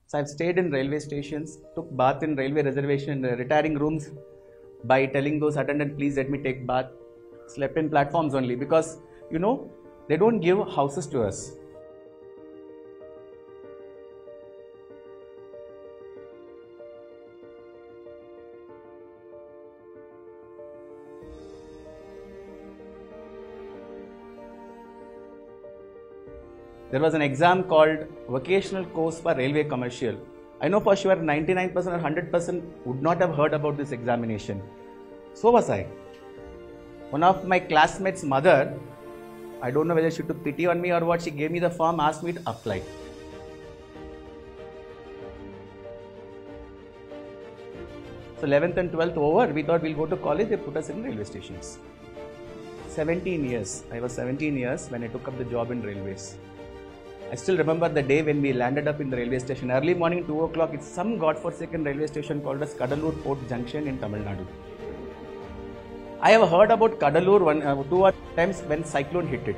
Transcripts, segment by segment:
So I've stayed in railway stations, took bath in railway reservation retiring rooms by telling those attendant, please let me take bath. Slept in platforms only because, they don't give houses to us. There was an exam called Vocational Course for Railway Commercial. I know for sure 99% or 100% would not have heard about this examination. So was I. One of my classmates' mother, I don't know whether she took pity on me or what, she gave me the form, asked me to apply. So 11th and 12th over, we thought we'll go to college, they put us in railway stations. 17 years. I was 17 years when I took up the job in railways. I still remember the day when we landed up in the railway station. Early morning, 2 o'clock, it's some godforsaken railway station called as Kadalur Port Junction in Tamil Nadu. I have heard about Kadalur two times when cyclone hit it.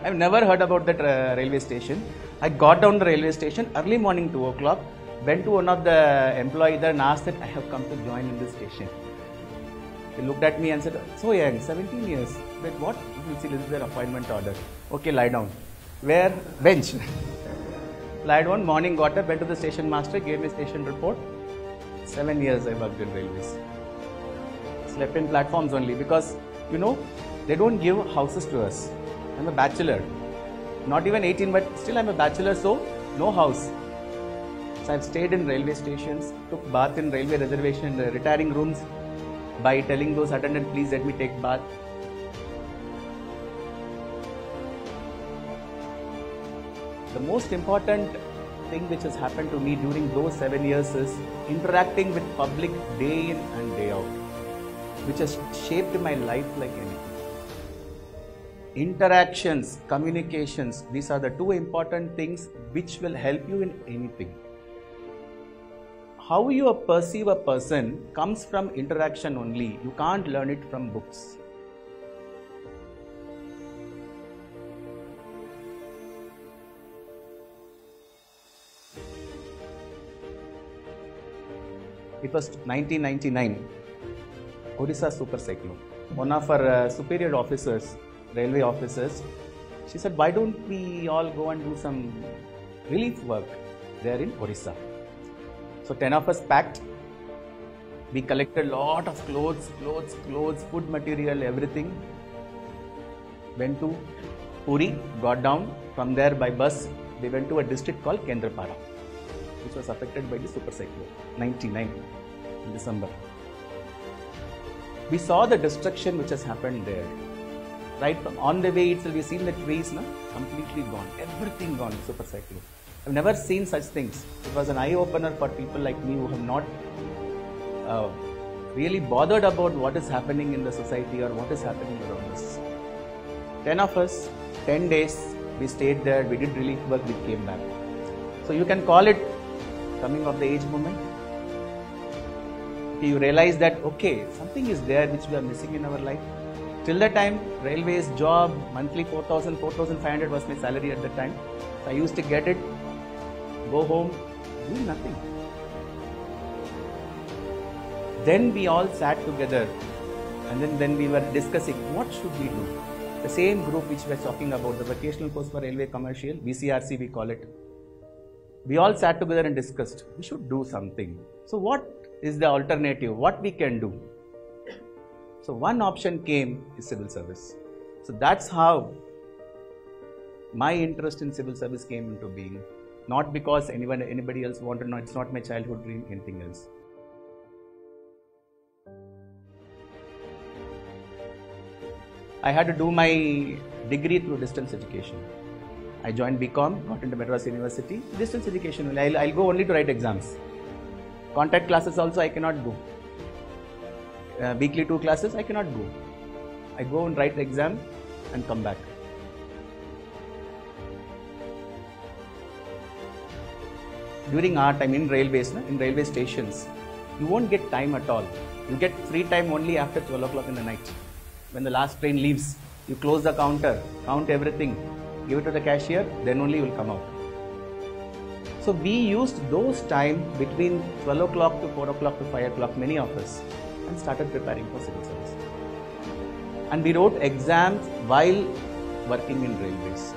I've never heard about that railway station. I got down the railway station early morning, 2 o'clock, went to one of the employees there and asked that I have come to join in this station. They looked at me and said, so young, 17 years. But what? You see, this is their appointment order. Okay, lie down. Where? Bench. Lied down, morning got up, went to the station master, gave me station report. 7 years I worked in railways. Slept in platforms only because, they don't give houses to us. I'm a bachelor. Not even 18, but still I'm a bachelor, so no house. So I've stayed in railway stations, took bath in railway reservation retiring rooms by telling those attendant, please let me take bath. The most important thing which has happened to me during those 7 years is interacting with public day in and day out, which has shaped my life like anything. Interactions, communications, these are the two important things which will help you in anything. How you perceive a person comes from interaction only. You can't learn it from books. It was 1999, Odisha super cyclone. One of our superior officers, railway officers, she said, why don't we all go and do some relief work there in Odisha? So 10 of us packed. We collected a lot of clothes, food material, everything. Went to Puri, got down. From there by bus, they went to a district called Kendrapara, which was affected by the super cyclone, 99 in December. We saw the destruction which has happened there. Right from on the way itself, we've seen the trees completely gone, everything gone, super cyclone. I've never seen such things. It was an eye-opener for people like me who have not really bothered about what is happening in the society or what is happening around us. 10 of us, 10 days, we stayed there, we did relief work, we came back. So you can call it coming of the age moment. You realize that, okay, something is there which we are missing in our life. Till the time, railways job, monthly 4,000, 4,500 was my salary at the time. So I used to get it, go home, do nothing. Then we all sat together and then we were discussing what should we do. The same group which we were talking about, the Vocational Course for Railway Commercial, VCRC we call it. We all sat together and discussed, we should do something. So what is the alternative? What we can do? So one option came is civil service. So that's how my interest in civil service came into being. Not because anybody else wanted, no, it's not my childhood dream, anything else. I had to do my degree through distance education. I joined BCom, got into Madras University. Distance education, I'll go only to write exams. Contact classes also I cannot go. Weekly 2 classes I cannot go. I go and write the exam and come back. During our time in railways, in railway stations, you won't get time at all. You get free time only after 12 o'clock in the night. When the last train leaves, you close the counter, count everything, give it to the cashier, then only you will come out. So we used those time between 12 o'clock to 4 o'clock to 5 o'clock, many of us, and started preparing for civil service. And we wrote exams while working in railways.